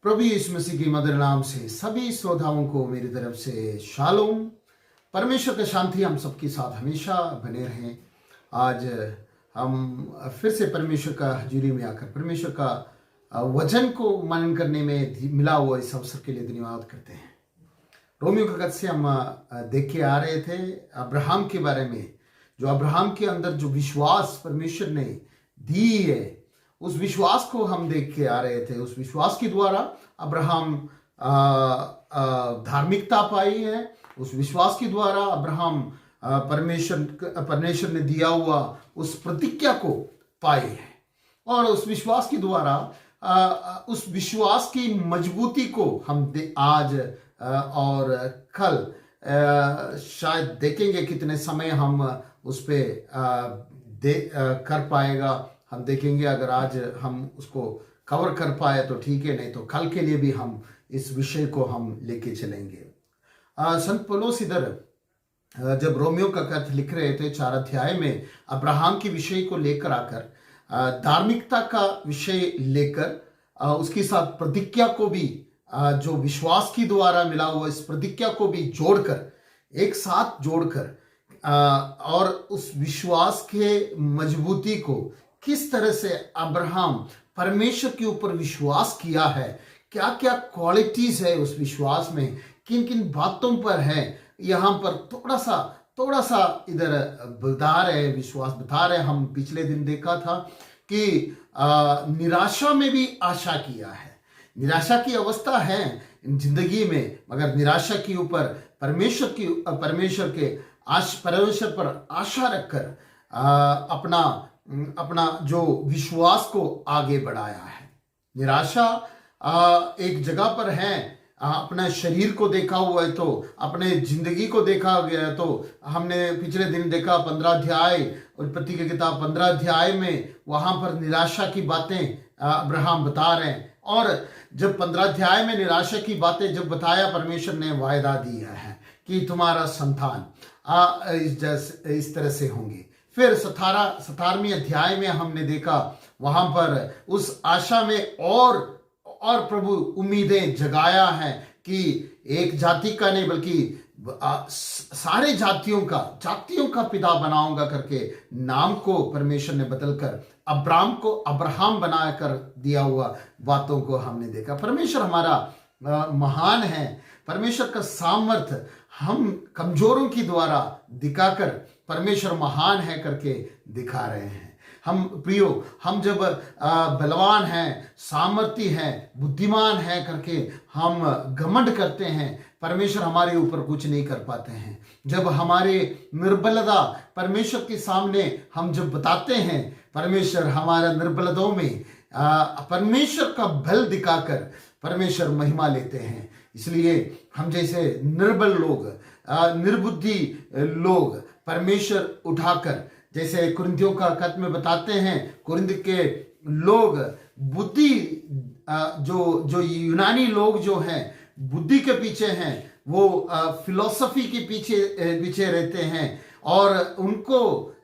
प्रभु यीशु मसीह की मधुर नाम से सभी श्रोताओं को मेरी तरफ से शालोम। परमेश्वर का शांति हम सबके साथ हमेशा बने रहें। आज हम फिर से परमेश्वर का हजूरी में आकर परमेश्वर का वचन को मनन करने में मिला हुआ इस अवसर के लिए धन्यवाद करते हैं। रोमियो का गद्य से हम देख के आ रहे थे अब्राहम के बारे में, जो अब्राहम के अंदर जो विश्वास परमेश्वर ने दी है, उस विश्वास को हम देख के आ रहे थे। उस विश्वास के द्वारा अब्राहम धार्मिकता पाई है। उस विश्वास के द्वारा अब्राहम परमेश्वर ने दिया हुआ उस प्रतिज्ञा को पाए है, और उस विश्वास के द्वारा उस विश्वास की मजबूती को हम आज और कल शायद देखेंगे। कितने समय हम उस पे कर पाएगा हम देखेंगे। अगर आज हम उसको कवर कर पाए तो ठीक है, नहीं तो कल के लिए भी हम इस विषय को हम लेके चलेंगे। संत पौलुस इधर जब रोमियो का खत लिख रहे थे 4 अध्याय में अब्राहम के विषय को लेकर आकर धार्मिकता का विषय लेकर उसके साथ प्रतिज्ञा को भी जो विश्वास के द्वारा मिला हुआ इस प्रतिज्ञा को भी जोड़कर एक साथ जोड़कर और उस विश्वास के मजबूती को किस तरह से अब्राहम परमेश्वर के ऊपर विश्वास किया है, क्या क्या क्वालिटीज है उस विश्वास में, किन किन बातों पर है, यहाँ पर थोड़ा सा इधर बता रहे विश्वास बता रहे। हम पिछले दिन देखा था कि निराशा में भी आशा किया है। निराशा की अवस्था है जिंदगी में, मगर निराशा के ऊपर परमेश्वर पर आशा रखकर अपना जो विश्वास को आगे बढ़ाया है। निराशा एक जगह पर है, अपना शरीर को देखा हुआ है, तो अपने जिंदगी को देखा गया है। तो हमने पिछले दिन देखा 15 अध्याय उत्पत्ति की किताब 15 अध्याय में वहां पर निराशा की बातें अब्राहम बता रहे हैं। और जब 15 अध्याय में निराशा की बातें जब बताया, परमेश्वर ने वायदा दिया है कि तुम्हारा संतान इस तरह से होंगे। फिर 17वें अध्याय में हमने देखा वहां पर उस आशा में और प्रभु उम्मीदें जगाया है कि एक जाति का नहीं बल्कि सारे जातियों का पिता बनाऊंगा करके नाम को परमेश्वर ने बदलकर अब्राम को अब्राहम बनाकर दिया हुआ बातों को हमने देखा। परमेश्वर हमारा महान है। परमेश्वर का सामर्थ्य हम कमजोरों की द्वारा दिखाकर परमेश्वर महान है करके दिखा रहे हैं। हम प्रियो, हम जब बलवान हैं, सामर्थी हैं, बुद्धिमान हैं करके हम घमंड करते हैं, परमेश्वर हमारे ऊपर कुछ नहीं कर पाते हैं। जब हमारे निर्बलता परमेश्वर के सामने हम जब बताते हैं, परमेश्वर हमारे निर्बलताओं में परमेश्वर का बल दिखाकर परमेश्वर महिमा लेते हैं। इसलिए हम जैसे निर्बल लोग, निर्बुद्धि लोग परमेश्वर उठाकर, जैसे कुरिन्थियों का खत में बताते हैं, कुरिन्थ के लोग बुद्धि जो यूनानी लोग जो हैं बुद्धि के पीछे हैं, वो फिलॉसफी के पीछे रहते हैं, और उनको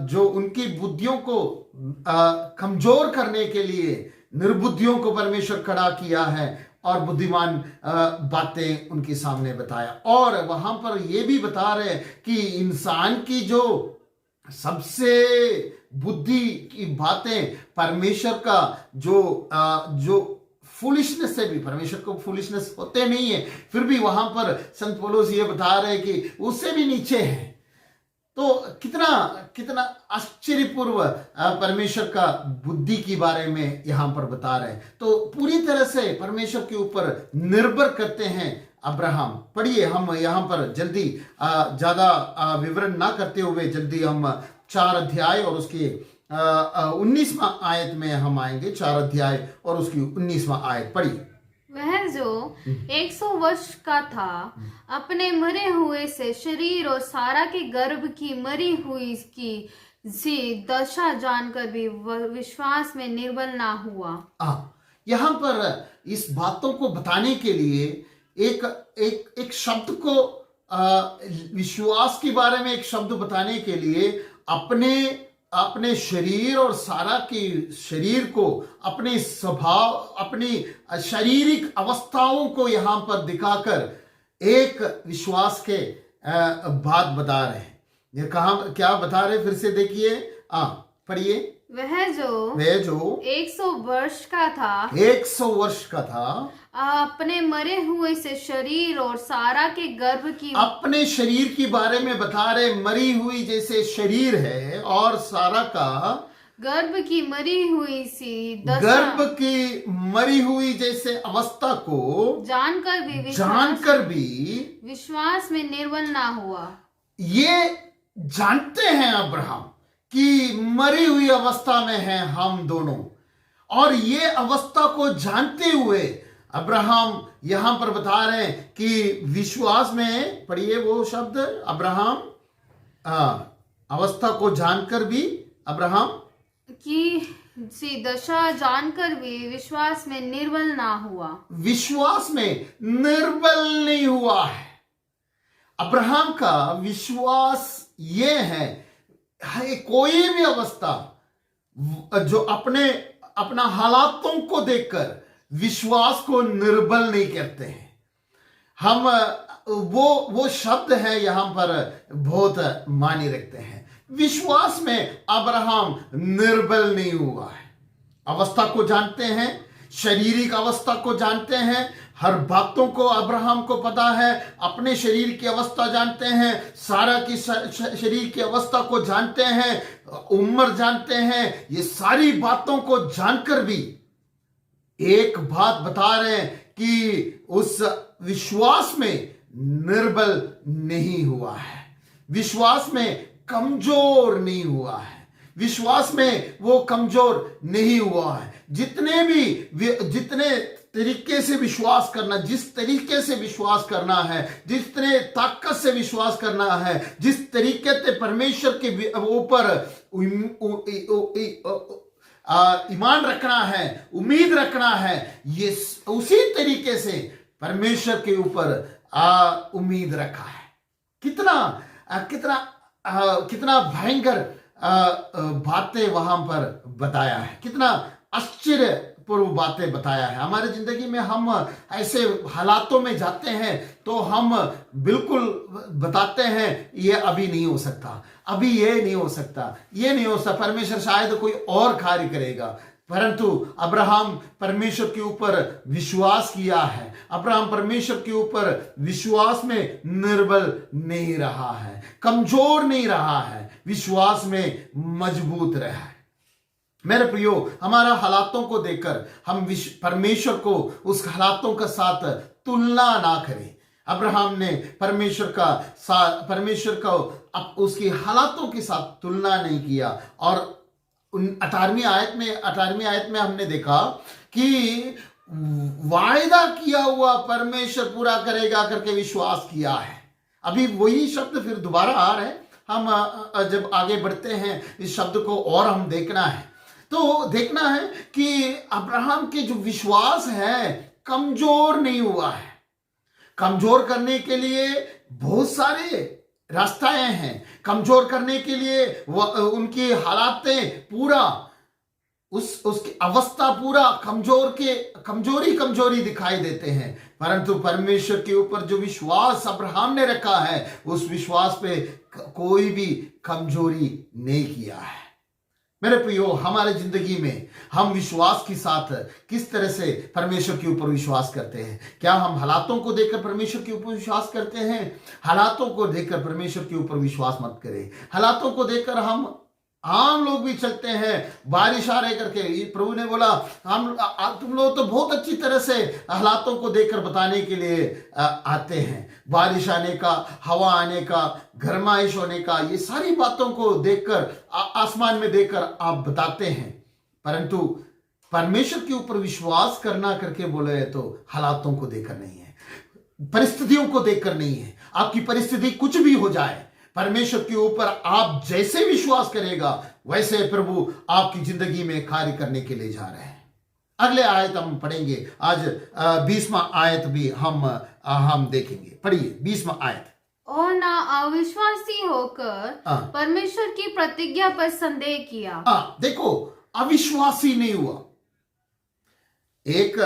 जो उनकी बुद्धियों को कमजोर करने के लिए निर्बुद्धियों को परमेश्वर खड़ा किया है और बुद्धिमान बातें उनके सामने बताया। और वहां पर ये भी बता रहे कि इंसान की जो सबसे बुद्धि की बातें परमेश्वर का जो फूलिशनेस से भी, परमेश्वर को फूलिशनेस होते नहीं है, फिर भी वहां पर संत पौलुस ये बता रहे कि उससे भी नीचे है। तो कितना आश्चर्यपूर्व परमेश्वर का बुद्धि के बारे में यहां पर बता रहे हैं। तो पूरी तरह से परमेश्वर के ऊपर निर्भर करते हैं अब्राहम। पढ़िए, हम यहां पर जल्दी ज्यादा विवरण ना करते हुए जल्दी हम 4 अध्याय और उसके 19वां आयत में हम आएंगे। 4 अध्याय और उसकी 19वां आयत पढ़िए। वह जो 100 वर्ष का था, अपने मरे हुए से शरीर और सारा के गर्भ की मरी हुई की सी दशा जानकर भी विश्वास में निर्बल ना हुआ। यहाँ पर इस बातों को बताने के लिए एक शब्द को विश्वास के बारे में एक शब्द बताने के लिए अपने अपने शरीर और सारा की शरीर को, अपने स्वभाव, अपनी शारीरिक अवस्थाओं को यहां पर दिखाकर एक विश्वास के बात बता रहे हैं। ये कहा क्या बता रहे, फिर से देखिए, पढ़िए। वह जो 100 वर्ष का था, 100 वर्ष का था, अपने मरे हुए से शरीर और सारा के गर्भ की, अपने शरीर के बारे में बता रहे, मरी हुई जैसे शरीर है और सारा का गर्भ की मरी हुई सी दशा, गर्भ की मरी हुई जैसे अवस्था को जानकर भी विश्वास में निर्बल ना हुआ। ये जानते हैं अब्राहम कि मरी हुई अवस्था में हैं हम दोनों, और ये अवस्था को जानते हुए अब्राहम यहां पर बता रहे हैं कि विश्वास में, पढ़िए वो शब्द, अब्राहम अवस्था को जानकर भी, अब्राहम की सी दशा जानकर भी विश्वास में निर्बल ना हुआ। विश्वास में निर्बल नहीं हुआ है। अब्राहम का विश्वास ये है, कोई भी अवस्था जो अपना हालातों को देखकर विश्वास को निर्बल नहीं करते हैं। हम वो शब्द है यहां पर बहुत मानी रखते हैं। विश्वास में अब्राहम निर्बल नहीं हुआ है। अवस्था को जानते हैं, शारीरिक अवस्था को जानते हैं, हर बातों को अब्राहम को पता है, अपने शरीर की अवस्था जानते हैं, सारा की शरीर की अवस्था को जानते हैं, उम्र जानते हैं। ये सारी बातों को जानकर भी एक बात बता रहे हैं कि उस विश्वास में निर्बल नहीं हुआ है, विश्वास में कमजोर नहीं हुआ है, विश्वास में वो कमजोर नहीं हुआ है। जितने तरीके से विश्वास करना, जिस तरीके से विश्वास करना है, जितने ताकत से विश्वास करना है, जिस तरीके से परमेश्वर के ऊपर ईमान रखना है, उम्मीद रखना है, ये उसी तरीके से परमेश्वर के ऊपर उम्मीद रखा है। कितना भयंकर बातें वहां पर बताया है, कितना आश्चर्यपूर्ण बातें बताया है। हमारे जिंदगी में हम ऐसे हालातों में जाते हैं तो हम बिल्कुल बताते हैं ये अभी नहीं हो सकता, अभी ये नहीं हो सकता, ये नहीं हो सकता, परमेश्वर शायद कोई और कार्य करेगा। परंतु अब्राहम परमेश्वर के ऊपर विश्वास किया है। अब्राहम परमेश्वर के ऊपर विश्वास में निर्बल नहीं रहा है, कमजोर नहीं रहा है, विश्वास में मजबूत रहा है। मेरे प्रियो, हमारा हालातों को देखकर हम परमेश्वर को उस हालातों के साथ तुलना ना करें। अब्राहम ने परमेश्वर का उसकी हालातों के साथ तुलना नहीं किया। और 18वीं आयत में हमने देखा कि वायदा किया हुआ परमेश्वर पूरा करेगा करके विश्वास किया है। अभी वही शब्द फिर दोबारा आ रहे हैं। हम जब आगे बढ़ते हैं इस शब्द को और हम देखना है तो देखना है कि अब्राहम के जो विश्वास है कमजोर नहीं हुआ है। कमजोर करने के लिए बहुत सारे रास्ताएं हैं। कमजोर करने के लिए उनकी हालातें पूरा उसकी अवस्था पूरा कमजोरी दिखाई देते हैं। परंतु परमेश्वर के ऊपर जो विश्वास अब्राहम ने रखा है उस विश्वास पे कोई भी कमजोरी नहीं किया है। मेरे प्रियो, हमारे जिंदगी में हम विश्वास के साथ किस तरह से परमेश्वर के ऊपर विश्वास करते हैं? क्या हम हालातों को देखकर परमेश्वर के ऊपर विश्वास करते हैं? हालातों को देखकर परमेश्वर के ऊपर विश्वास मत करें। हालातों को देखकर हम आम लोग भी चलते हैं बारिश आ रहे करके। प्रभु ने बोला तुम लोग तो बहुत अच्छी तरह से हालातों को देखकर बताने के लिए आते हैं। बारिश आने का, हवा आने का, गर्माइश होने का, ये सारी बातों को देखकर आसमान में देखकर आप बताते हैं। परंतु परमेश्वर के ऊपर विश्वास करना करके बोले तो हालातों को देखकर नहीं है, परिस्थितियों को देखकर नहीं है। आपकी परिस्थिति कुछ भी हो जाए, परमेश्वर के ऊपर आप जैसे विश्वास करेगा वैसे प्रभु आपकी जिंदगी में कार्य करने के लिए जा रहे हैं। अगले आयत हम पढ़ेंगे आज 20वां आयत भी हम देखेंगे। पढ़िए 20वां आयत। और ना अविश्वासी होकर हाँ। परमेश्वर की प्रतिज्ञा पर संदेह किया। देखो, अविश्वासी नहीं हुआ। एक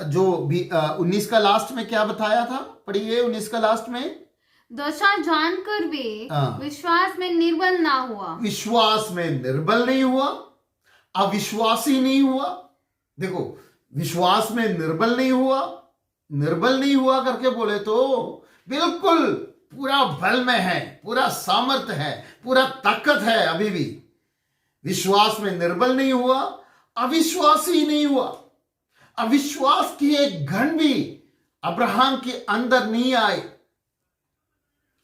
जो भी 19 का लास्ट में क्या बताया था, पढ़िए 19 का लास्ट में। दशा जानकर भी हाँ। विश्वास में निर्बल ना हुआ। विश्वास में निर्बल नहीं हुआ, अविश्वासी नहीं हुआ। देखो, विश्वास में निर्बल नहीं हुआ करके बोले तो बिल्कुल पूरा बल में है, पूरा सामर्थ्य है, पूरा ताकत है अभी भी। विश्वास में निर्बल नहीं हुआ, अविश्वासी नहीं हुआ। अविश्वास की एक घन भी अब्राहम के अंदर नहीं आए।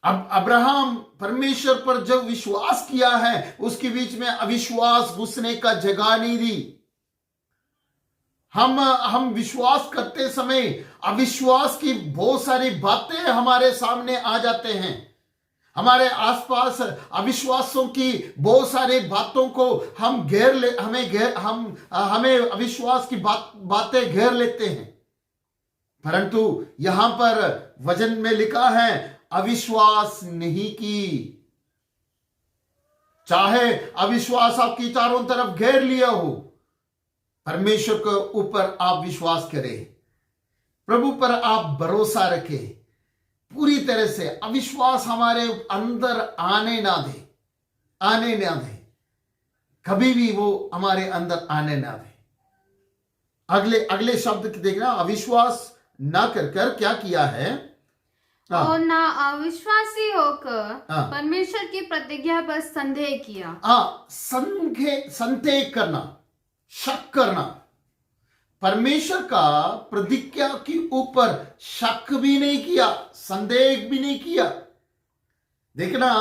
अब अब्राहम परमेश्वर पर जब विश्वास किया है, उसके बीच में अविश्वास घुसने का जगह नहीं दी। हम विश्वास करते समय अविश्वास की बहुत सारी बातें हमारे सामने आ जाते हैं। हमारे आसपास अविश्वासों की बहुत सारी बातों को हमें अविश्वास की बातें घेर लेते हैं। परंतु यहां पर वचन में लिखा है, अविश्वास नहीं की। चाहे अविश्वास आपकी चारों तरफ घेर लिया हो, परमेश्वर के ऊपर आप विश्वास करें, प्रभु पर आप भरोसा रखें, पूरी तरह से अविश्वास हमारे अंदर आने ना दे, कभी भी वो हमारे अंदर आने ना दे। अगले शब्द देखना, अविश्वास ना कर क्या किया है, और ना अविश्वासी होकर परमेश्वर की प्रतिज्ञा पर संदेह किया। संदेह करना, शक करना, परमेश्वर का प्रतिज्ञा के ऊपर शक भी नहीं किया, संदेह भी नहीं किया। देखना,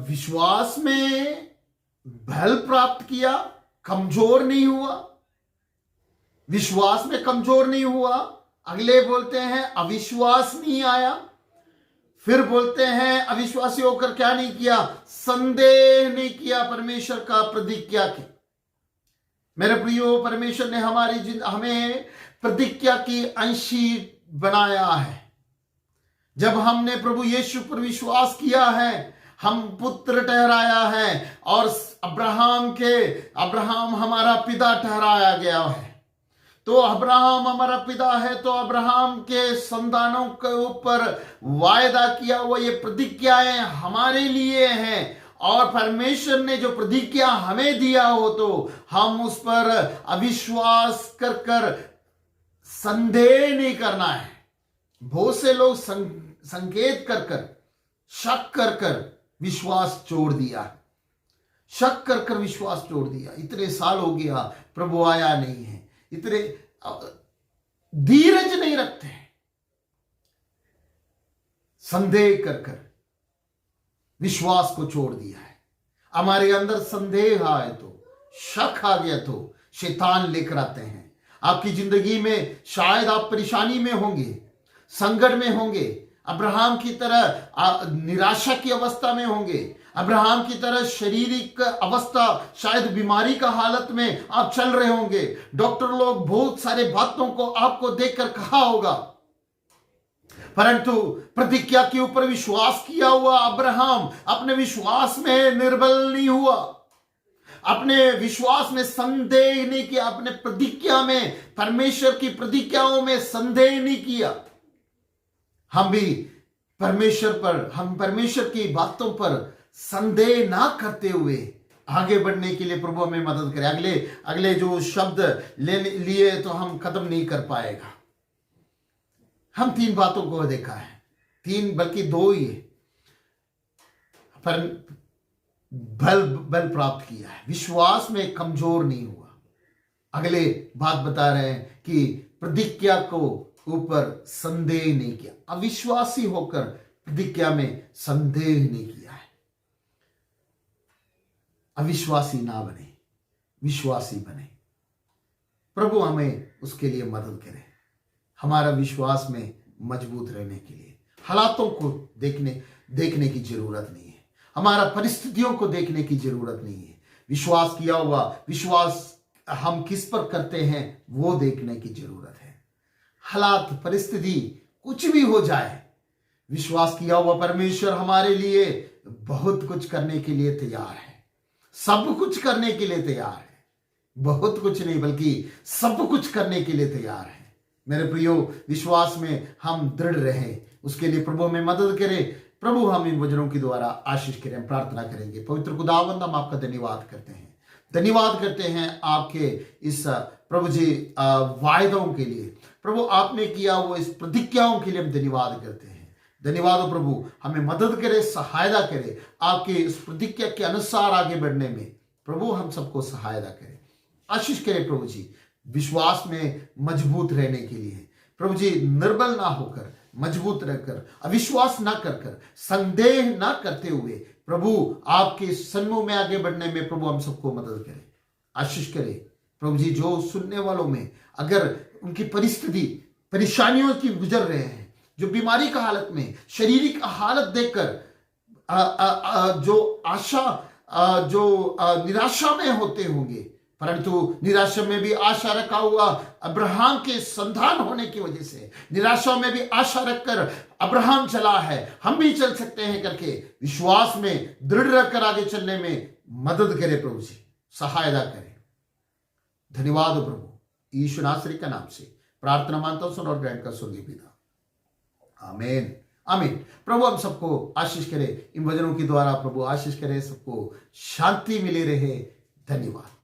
विश्वास में बल प्राप्त किया, कमजोर नहीं हुआ, विश्वास में कमजोर नहीं हुआ। अगले बोलते हैं अविश्वास नहीं आया, फिर बोलते हैं अविश्वासी होकर क्या नहीं किया, संदेह नहीं किया परमेश्वर का प्रतिज्ञा की। मेरे प्रियो, परमेश्वर ने हमें प्रतिज्ञा की अंशी बनाया है। जब हमने प्रभु यीशु पर विश्वास किया है, हम पुत्र ठहराया है, और अब्राहम हमारा पिता ठहराया गया है। तो अब्राहम हमारा पिता है, तो अब्राहम के संतानों के ऊपर वायदा किया हुआ ये प्रतिज्ञाएं हमारे लिए हैं। और परमेश्वर ने जो प्रतिज्ञा हमें दिया हो, तो हम उस पर अविश्वास कर संदेह नहीं करना है। बहुत से लोग संकेत कर शक कर विश्वास छोड़ दिया, शक कर विश्वास छोड़ दिया। इतने साल हो गया, प्रभु आया नहीं है, इतने धीरज नहीं रखते, संदेह कर विश्वास को छोड़ दिया है। हमारे अंदर संदेह आए तो, शक आ गया तो शैतान लेकर आते हैं। आपकी जिंदगी में शायद आप परेशानी में होंगे, संकट में होंगे, अब्राहम की तरह निराशा की अवस्था में होंगे, अब्राहम की तरह शारीरिक अवस्था, शायद बीमारी का हालत में आप चल रहे होंगे। डॉक्टर लोग बहुत सारे बातों को आपको देखकर कहा होगा, परंतु प्रतिज्ञा के ऊपर विश्वास किया हुआ अब्राहम अपने विश्वास में निर्बल नहीं हुआ, अपने विश्वास में संदेह नहीं किया, अपने प्रतिज्ञा में, परमेश्वर की प्रतिज्ञाओं में संदेह नहीं किया। हम भी परमेश्वर की बातों पर संदेह ना करते हुए आगे बढ़ने के लिए प्रभु हमें मदद करे। अगले जो शब्द लिए तो हम खत्म नहीं कर पाएगा। हम 3 बातों को देखा है, 3 बल्कि 2 ही है, पर बल प्राप्त किया है, विश्वास में कमजोर नहीं हुआ। अगले बात बता रहे हैं कि प्रतिज्ञा को ऊपर संदेह नहीं किया, अविश्वासी होकर प्रतिज्ञा में संदेह नहीं किया है। अविश्वासी ना बने, विश्वासी बने। प्रभु हमें उसके लिए मदद करे, हमारा विश्वास में मजबूत रहने के लिए। हालातों को देखने की जरूरत नहीं है, हमारा परिस्थितियों को देखने की जरूरत नहीं है। विश्वास किया हुआ, विश्वास हम किस पर करते हैं वो देखने की जरूरत है। हालात, परिस्थिति कुछ भी हो जाए, विश्वास किया हुआ परमेश्वर हमारे लिए बहुत कुछ करने के लिए तैयार है, सब कुछ करने के लिए तैयार है। बहुत कुछ नहीं बल्कि सब कुछ करने के लिए तैयार है। मेरे प्रियो, विश्वास में हम दृढ़ रहें, उसके लिए प्रभु हमें मदद करे। प्रभु हम इन वचनों के द्वारा आशीष करें, प्रार्थना करेंगे। पवित्र खुदावंद, हम आपका धन्यवाद करते हैं, धन्यवाद करते हैं आपके इस प्रभु जी वायदों के लिए, प्रभु आपने किया वो इस प्रतिज्ञाओं के लिए हम धन्यवाद करते हैं। धन्यवाद हो प्रभु, हमें मदद करे, सहायता करे, आपके इस प्रतिज्ञा के अनुसार आगे बढ़ने में प्रभु हम सबको सहायता करे, आशीष करे। प्रभु जी विश्वास में मजबूत रहने के लिए प्रभु जी निर्बल ना होकर, मजबूत रहकर, अविश्वास ना कर कर, संदेह ना करते हुए प्रभु आपके सन्मुख में आगे बढ़ने में प्रभु हम सबको मदद करे, आशीष करे। प्रभु जी जो सुनने वालों में अगर उनकी परिस्थिति परेशानियों की गुजर रहे हैं, जो बीमारी का हालत में, शारीरिक हालत देखकर जो आशा जो निराशा में होते होंगे, परंतु निराशा में भी आशा रखा हुआ अब्राहम के संतान होने की वजह से निराशा में भी आशा रखकर अब्राहम चला है, हम भी चल सकते हैं करके विश्वास में दृढ़ रहकर आगे चलने में मदद करे। प्रभु जी सहायता करें। धन्यवाद हो प्रभु, यीशु नासरी का नाम से प्रार्थना मानता हूं, सुन और ग्रहण कर स्वर्गीय पिता, आमीन आमीन। प्रभु हम सबको आशीष करे, इन वचनों के द्वारा प्रभु आशीष करे, सबको शांति मिली रहे। धन्यवाद।